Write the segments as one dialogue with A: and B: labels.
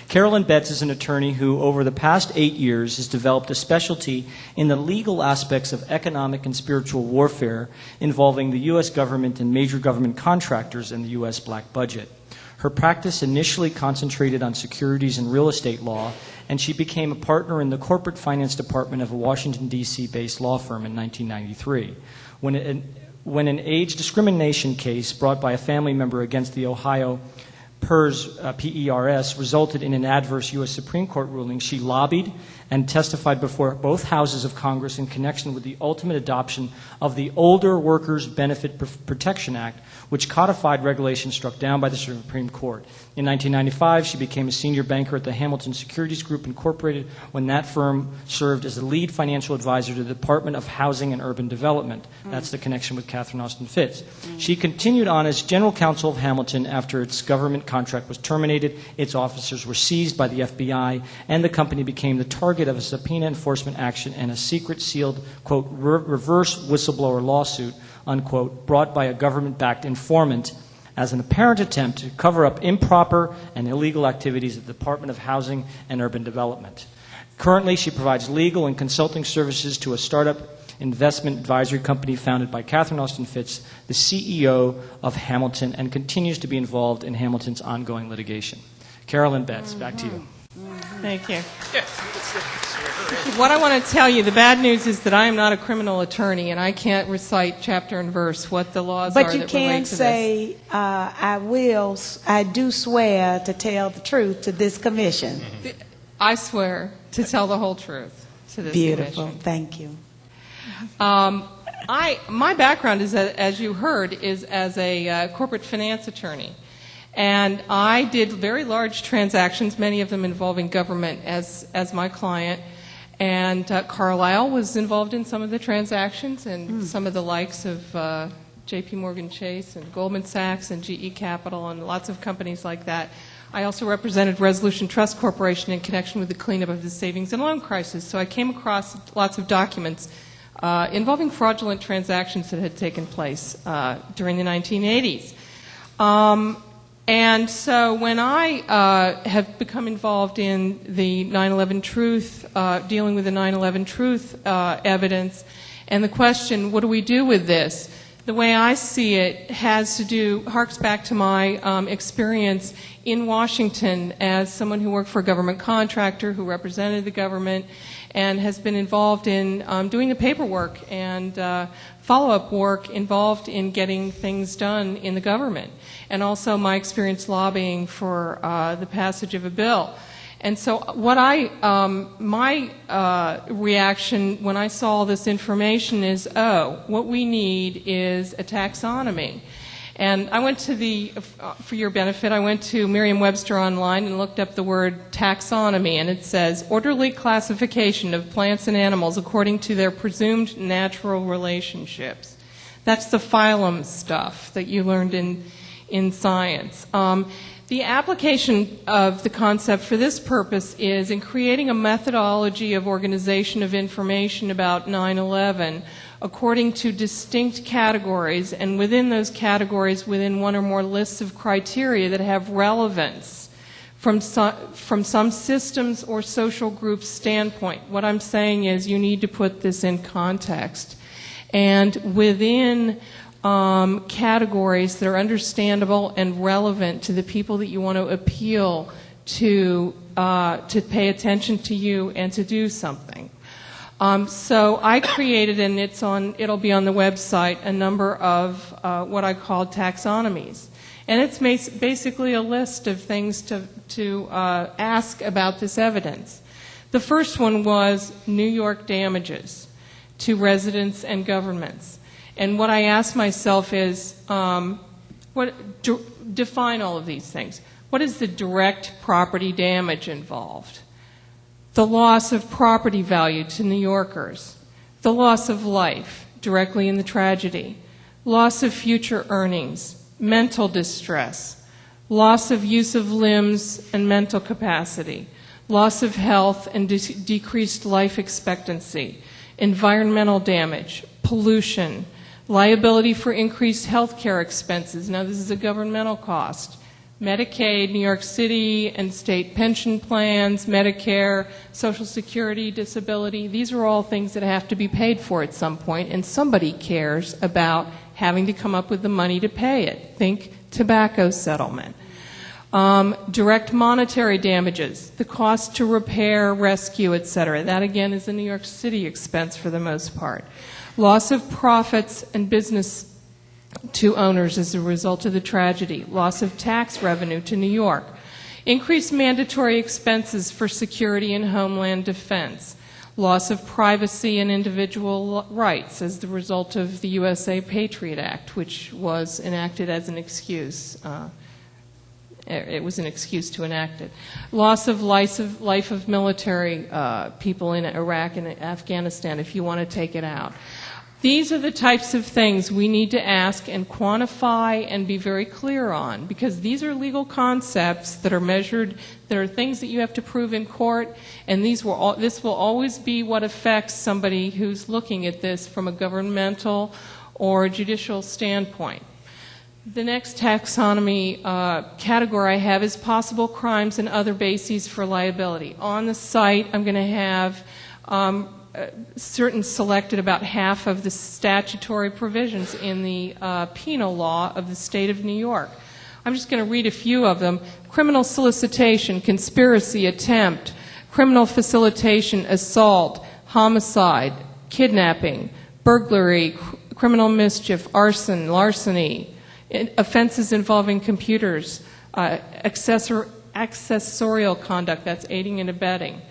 A: Carolyn Betts is an attorney who, over the past 8 years, has developed a specialty in the legal aspects of economic and spiritual warfare involving the U.S. government and major government contractors and the U.S. black budget. Her practice initially concentrated on securities and real estate law, and she became a partner in the corporate finance department of a Washington, D.C.-based law firm in 1993. When an age discrimination case brought by a family member against the Ohio PERS, P-E-R-S, resulted in an adverse U.S. Supreme Court ruling, she lobbied and testified before both houses of Congress in connection with the ultimate adoption of the Older Workers Benefit Protection Act, which codified regulations struck down by the Supreme Court. In 1995, she became a senior banker at the Hamilton Securities Group, Incorporated, when that firm served as the lead financial advisor to the Department of Housing and Urban Development. That's the connection with Catherine Austin Fitts. She continued on as general counsel of Hamilton after its government contract was terminated, its officers were seized by the FBI, and the company became the target of a subpoena enforcement action and a secret sealed, quote, reverse whistleblower lawsuit, unquote, brought by a government-backed informant as an apparent attempt to cover up improper and illegal activities at the Department of Housing and Urban Development. Currently, she provides legal and consulting services to a startup investment advisory company founded by Catherine Austin Fitts, the CEO of Hamilton, and continues to be involved in Hamilton's ongoing litigation. Carolyn Betts, back to you.
B: Thank you. What I want to tell you, the bad news is that I am not a criminal attorney, and I can't recite chapter and verse what the laws are that relate to this. But you can say, I do swear to tell the truth to this commission. I swear to tell the whole truth to this commission.
C: Beautiful. Thank you.
B: My background is, as you heard, is as a corporate finance attorney. And I did very large transactions, many of them involving government as my client. And Carlyle was involved in some of the transactions, and some of the likes of J.P. Morgan Chase and Goldman Sachs and GE Capital and lots of companies like that. I also represented Resolution Trust Corporation in connection with the cleanup of the savings and loan crisis. So I came across lots of documents involving fraudulent transactions that had taken place during the 1980s. And so when I have become involved in the 9/11 truth, dealing with the 9/11 truth evidence, and the question, what do we do with this? The way I see it harks back to my experience in Washington as someone who worked for a government contractor, who represented the government, and has been involved in doing the paperwork and follow-up work involved in getting things done in the government, and also my experience lobbying for the passage of a bill. And so what my reaction when I saw this information is, what we need is a taxonomy. And I went to for your benefit, I went to Merriam-Webster online and looked up the word taxonomy, and it says, orderly classification of plants and animals according to their presumed natural relationships. That's the phylum stuff that you learned in science. The application of the concept for this purpose is in creating a methodology of organization of information about 9/11 according to distinct categories, and within those categories, within one or more lists of criteria that have relevance from some systems or social group standpoint. What I'm saying is you need to put this in context. And within categories that are understandable and relevant to the people that you want to appeal to pay attention to you and to do something. So I created, and it'll be on the website, a number of what I call taxonomies. And it's basically a list of things to ask about this evidence. The first one was New York damages to residents and governments. And what I asked myself is, define all of these things. What is the direct property damage involved? The loss of property value to New Yorkers, the loss of life directly in the tragedy, loss of future earnings, mental distress, loss of use of limbs and mental capacity, loss of health and decreased life expectancy, environmental damage, pollution, liability for increased health care expenses. Now, this is a governmental cost. Medicaid, New York City, and state pension plans, Medicare, Social Security, disability. These are all things that have to be paid for at some point, and somebody cares about having to come up with the money to pay it. Think tobacco settlement. Direct monetary damages, the cost to repair, rescue, etc. That, again, is a New York City expense for the most part. Loss of profits and business to owners as a result of the tragedy. Loss of tax revenue to New York. Increased mandatory expenses for security and homeland defense. Loss of privacy and individual rights as the result of the USA Patriot Act, which was enacted as an excuse. It was an excuse to enact it. Loss of life of military people in Iraq and Afghanistan, if you want to take it out. These are the types of things we need to ask and quantify and be very clear on, because these are legal concepts that are measured, that are things that you have to prove in court, and this will always be what affects somebody who's looking at this from a governmental or judicial standpoint. The next taxonomy category I have is possible crimes and other bases for liability. On the site, I'm going to have certain selected about half of the statutory provisions in the penal law of the state of New York. I'm just going to read a few of them. Criminal solicitation, conspiracy, attempt, criminal facilitation, assault, homicide, kidnapping, burglary, criminal mischief, arson, larceny, offenses involving computers, accessorial conduct, that's aiding and abetting,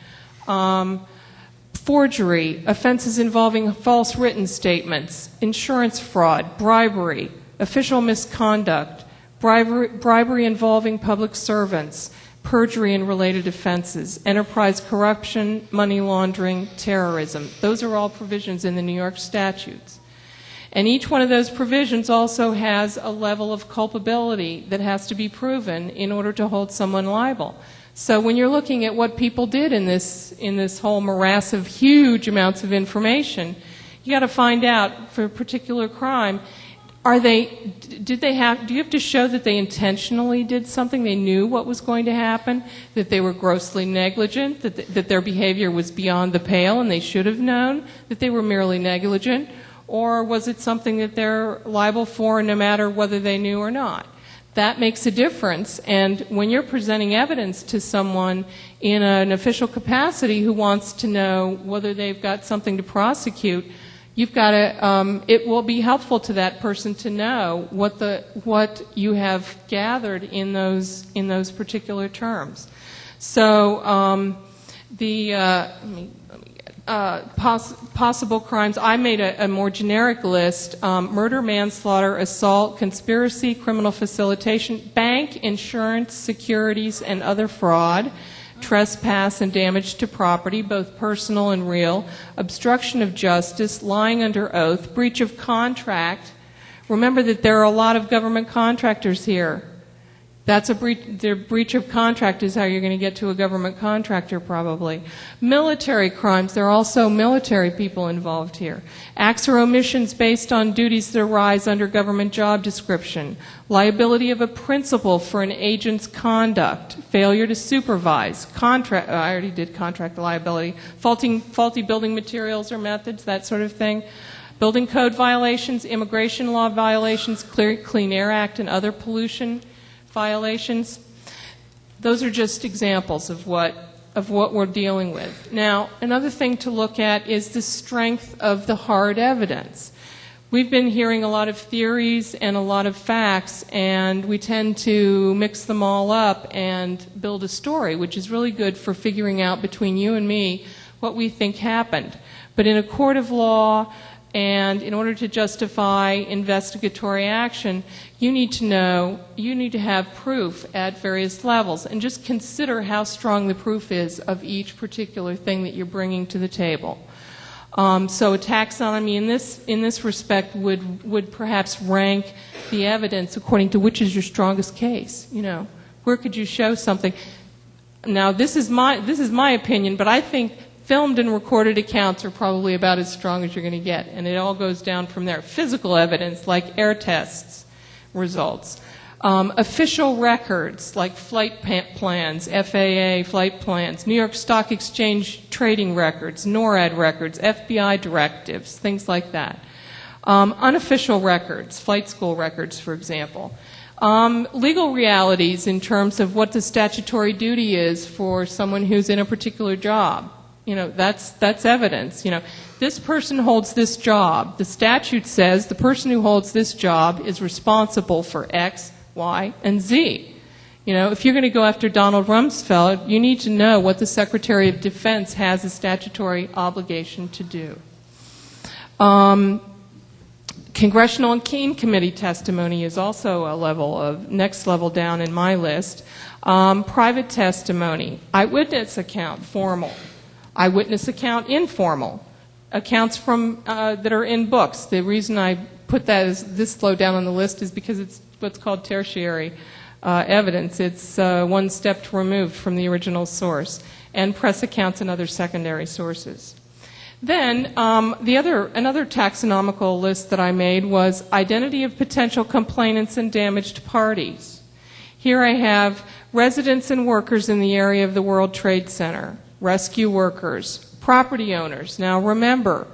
B: forgery, offenses involving false written statements, insurance fraud, bribery, official misconduct, bribery involving public servants, perjury and related offenses, enterprise corruption, money laundering, terrorism. Those are all provisions in the New York statutes. And each one of those provisions also has a level of culpability that has to be proven in order to hold someone liable. So when you're looking at what people did in this whole morass of huge amounts of information, you got to find out for a particular crime, do you have to show that they intentionally did something, they knew what was going to happen, that they were grossly negligent, that their behavior was beyond the pale and they should have known, that they were merely negligent, or was it something that they're liable for no matter whether they knew or not? That makes a difference, and when you're presenting evidence to someone in an official capacity who wants to know whether they've got something to prosecute, you've got to, it will be helpful to that person to know what you have gathered in those particular terms. So possible crimes, I made a more generic list: murder, manslaughter, assault, conspiracy, criminal facilitation, bank, insurance, securities, and other fraud, trespass and damage to property, both personal and real, obstruction of justice, lying under oath, breach of contract. Remember that there are a lot of government contractors here. That's a breach. Their breach of contract is how you're going to get to a government contractor, probably. Military crimes. There are also military people involved here. Acts or omissions based on duties that arise under government job description. Liability of a principal for an agent's conduct. Failure to supervise. Contract. I already did contract liability. Faulty building materials or methods, that sort of thing. Building code violations, immigration law violations, Clean Air Act, and other pollution violations. Those are just examples of what we're dealing with. Now, another thing to look at is the strength of the hard evidence. We've been hearing a lot of theories and a lot of facts, and we tend to mix them all up and build a story, which is really good for figuring out between you and me what we think happened. But in a court of law, and in order to justify investigatory action, you need to have proof at various levels, and just consider how strong the proof is of each particular thing that you're bringing to the table. So a taxonomy in this respect would perhaps rank the evidence according to which is your strongest case. You know, where could you show something? Now, this is my opinion, but I think filmed and recorded accounts are probably about as strong as you're going to get, and it all goes down from there. Physical evidence, like air tests results, Official records like flight plans, FAA flight plans, New York Stock Exchange trading records, NORAD records, FBI directives, things like that. Unofficial records, flight school records, for example. Legal realities in terms of what the statutory duty is for someone who's in a particular job. That's evidence. This person holds this job. The statute says the person who holds this job is responsible for X, Y, and Z. If you're going to go after Donald Rumsfeld, you need to know what the Secretary of Defense has a statutory obligation to do. Congressional and Keene Committee testimony is also next level down in my list. Private testimony, eyewitness account, formal. Eyewitness account, informal. Accounts from that are in books. The reason I put that as this low down on the list is because it's what's called tertiary evidence. It's one step removed from the original source. And press accounts and other secondary sources. Then another taxonomical list that I made was identity of potential complainants and damaged parties. Here I have residents and workers in the area of the World Trade Center, rescue workers, property owners. Now remember,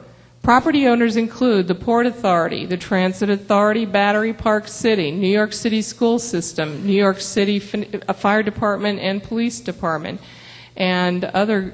B: property owners include the Port Authority, the Transit Authority, Battery Park City, New York City School System, New York City Fire Department and Police Department, and other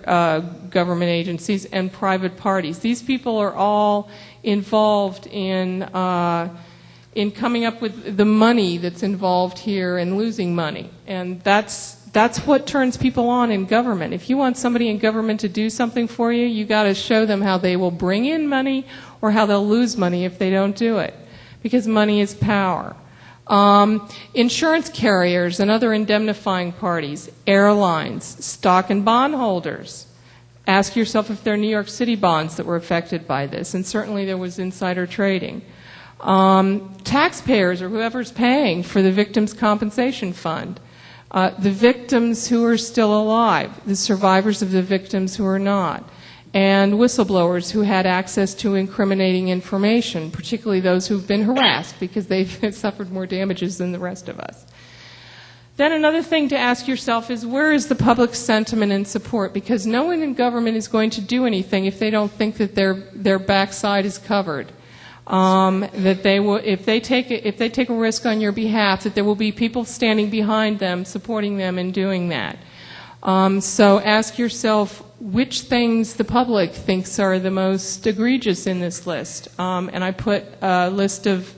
B: government agencies and private parties. These people are all involved in coming up with the money that's involved here and losing money. And that's what turns people on in government. If you want somebody in government to do something for you, you got to show them how they will bring in money or how they'll lose money if they don't do it. Because money is power. Insurance carriers and other indemnifying parties, airlines, stock and bond holders. Ask yourself if there are New York City bonds that were affected by this, and certainly there was insider trading. Taxpayers or whoever's paying for the victims' compensation fund. The victims who are still alive, the survivors of the victims who are not. And whistleblowers who had access to incriminating information, particularly those who've been harassed because they've suffered more damages than the rest of us. Then another thing to ask yourself is, where is the public sentiment and support? Because no one in government is going to do anything if they don't think that their backside is covered. That they will, if they take a risk on your behalf, that there will be people standing behind them, supporting them in doing that. So ask yourself which things the public thinks are the most egregious in this list. And I put a list of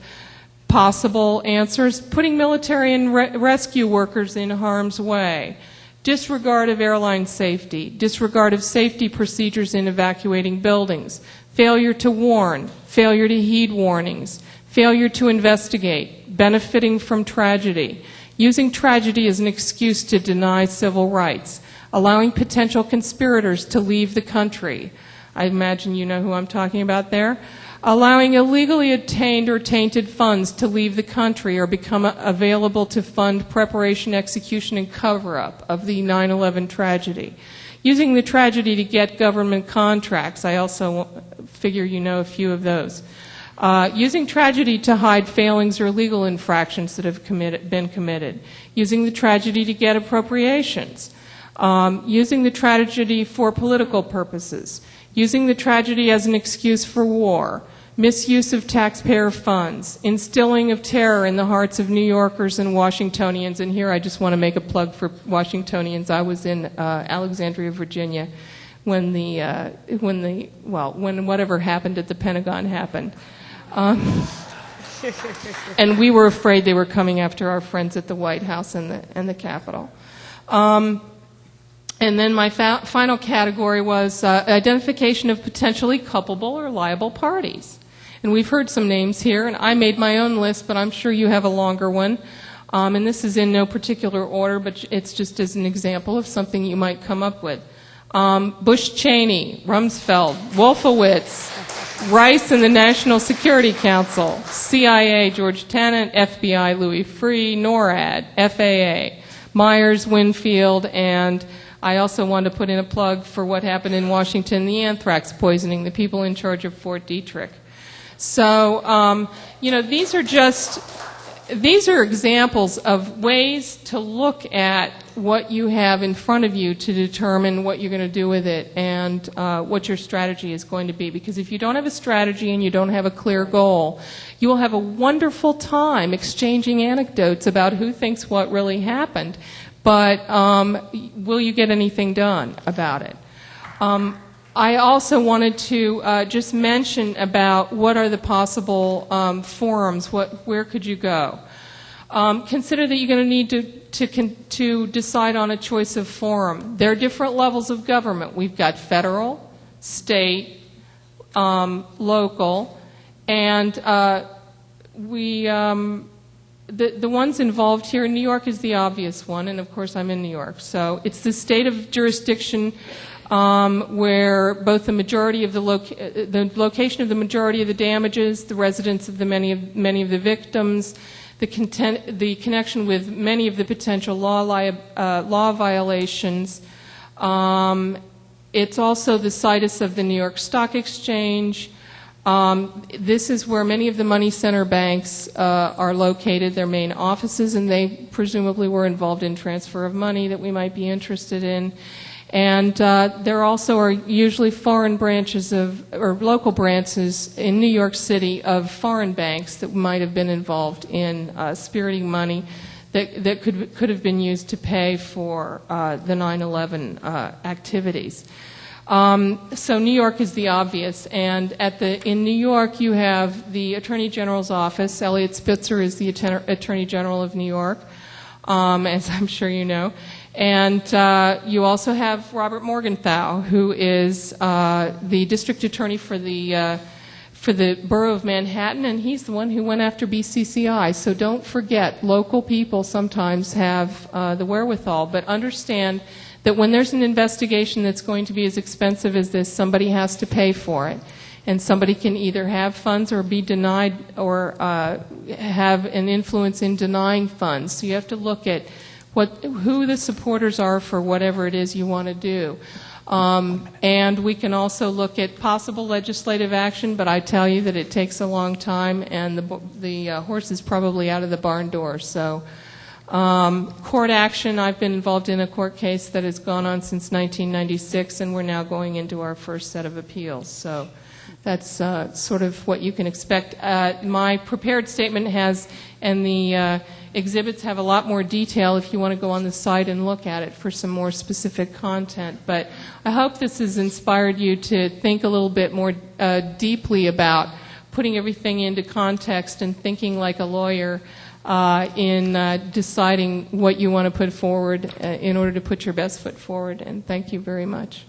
B: possible answers. Putting military and rescue workers in harm's way. Disregard of airline safety. Disregard of safety procedures in evacuating buildings. Failure to warn. Failure to heed warnings. Failure to investigate. Benefiting from tragedy. Using tragedy as an excuse to deny civil rights. Allowing potential conspirators to leave the country. I imagine you know who I'm talking about there. Allowing illegally obtained or tainted funds to leave the country or become available to fund preparation, execution, and cover-up of the 9/11 tragedy. Using the tragedy to get government contracts. I also figure you know a few of those. Using tragedy to hide failings or legal infractions that have been committed. Using the tragedy to get appropriations. Using the tragedy for political purposes. Using the tragedy as an excuse for war. Misuse of taxpayer funds. Instilling of terror in the hearts of New Yorkers and Washingtonians. And here I just want to make a plug for Washingtonians. I was in Alexandria, Virginia when whatever happened at the Pentagon happened. And we were afraid they were coming after our friends at the White House and the Capitol. And then my final category was identification of potentially culpable or liable parties. And we've heard some names here, and I made my own list, but I'm sure you have a longer one. And this is in no particular order, but it's just as an example of something you might come up with. Bush Cheney, Rumsfeld, Wolfowitz, Rice and the National Security Council, CIA, George Tenet, FBI, Louis Freeh, NORAD, FAA, Myers, Winfield, and I also want to put in a plug for what happened in Washington, the anthrax poisoning, the people in charge of Fort Detrick. So, these are just these are examples of ways to look at what you have in front of you to determine what you're going to do with it and what your strategy is going to be. Because if you don't have a strategy and you don't have a clear goal, you will have a wonderful time exchanging anecdotes about who thinks what really happened. But will you get anything done about it? I also wanted to just mention about what are the possible forums. Where could you go? Consider that you're going to need to decide on a choice of forum. There are different levels of government. We've got federal, state, local, and the ones involved here in New York is the obvious one, and of course I'm in New York. So it's the state of jurisdiction where both the majority of the location of the majority of the damages, the residence of the many of the victims, the connection with many of the potential law violations. It's also the situs of the New York Stock Exchange. This is where many of the money center banks are located, their main offices, and they presumably were involved in transfer of money that we might be interested in. And there also are usually foreign branches or local branches in New York City of foreign banks that might have been involved in spiriting money that could have been used to pay for the 9/11 activities. So New York is the obvious, and in New York you have the Attorney General's office. Eliot Spitzer is the Attorney General of New York, as I'm sure you know. And you also have Robert Morgenthau, who is the district attorney for the borough of Manhattan, and he's the one who went after BCCI. So don't forget, local people sometimes have the wherewithal, but understand that when there's an investigation that's going to be as expensive as this, somebody has to pay for it. And somebody can either have funds or be denied or have an influence in denying funds. So you have to look at who the supporters are for whatever it is you want to do. And we can also look at possible legislative action, but I tell you that it takes a long time, and the horse is probably out of the barn door. So court action, I've been involved in a court case that has gone on since 1996, and we're now going into our first set of appeals. So that's sort of what you can expect. My prepared statement has, and the exhibits have a lot more detail if you want to go on the site and look at it for some more specific content. But I hope this has inspired you to think a little bit more deeply about putting everything into context and thinking like a lawyer in deciding what you want to put forward in order to put your best foot forward. And thank you very much.